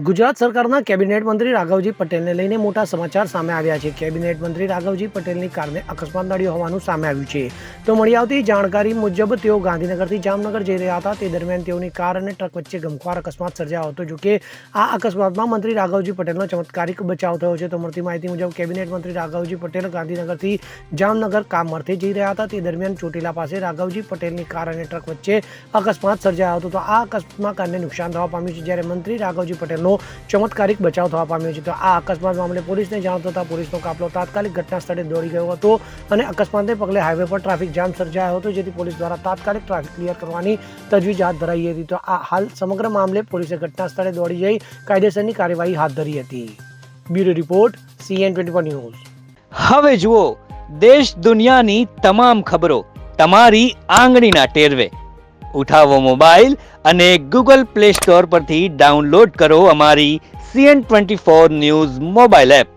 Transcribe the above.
ગુજરાત સરકારના કેબિનેટ મંત્રી રાઘવજી પટેલને લઈને મોટા સમાચાર સામે આવ્યા છે. કેબિનેટ મંત્રી રાઘવજી પટેલની કારને અકસ્માત નડ્યો હોવાનું સામે આવ્યું છે. તો મળી આવતી જાણકારી મુજબ તેઓ ગાંધીનગરથી જામનગર જઈ રહ્યા હતા. તે દરમિયાન તેઓની કાર અને ટ્રક વચ્ચે ગમખ્વાર અકસ્માત સર્જાયો હતો. જોકે આ અકસ્માતમાં મંત્રી રાઘવજી પટેલનો ચમત્કારિક બચાવ થયો છે. તો મળતી માહિતી મુજબ કેબિનેટ મંત્રી રાઘવજી પટેલ ગાંધીનગરથી જામનગર કામ અર્થે જઈ રહ્યા હતા. તે દરમિયાન ચોટીલા પાસે રાઘવજી પટેલની કાર અને ટ્રક વચ્ચે અકસ્માત સર્જાયો હતો. તો આ અકસ્માતમાં કારને નુકસાન થવા પામ્યું છે, જ્યારે મંત્રી રાઘવજી પટેલનો ચમત્કારિક બચાવ થવા પામ્યો છે. તો આ અકસ્માત મામલે પોલીસને જાણ થતાં પોલીસનો કાફલો તાત્કાલિક ઘટના સ્થળે દોડી ગયો હતો અને અકસ્માતને પગલે હાઈવે પર ટ્રાફિક જામ સર્જાયો હતો, જેથી પોલીસ દ્વારા તાત્કાલિક ટ્રાફિક ક્લિયર કરવાની તજવીજ હાથ ધરાઈ હતી. તો આ હાલ સમગ્ર મામલે પોલીસે ઘટના સ્થળે દોડી જઈ કાયદેસરની કાર્યવાહી હાથ ધરી હતી. Bureau report CN24 news. હવે જુઓ દેશ દુનિયાની તમામ ખબરો તમારી આંગળીના ટેરવે. ઉઠાવો મોબાઈલ અને Google Play Store પરથી ડાઉનલોડ કરો અમારી CN24 ન્યૂઝ મોબાઈલ એપ.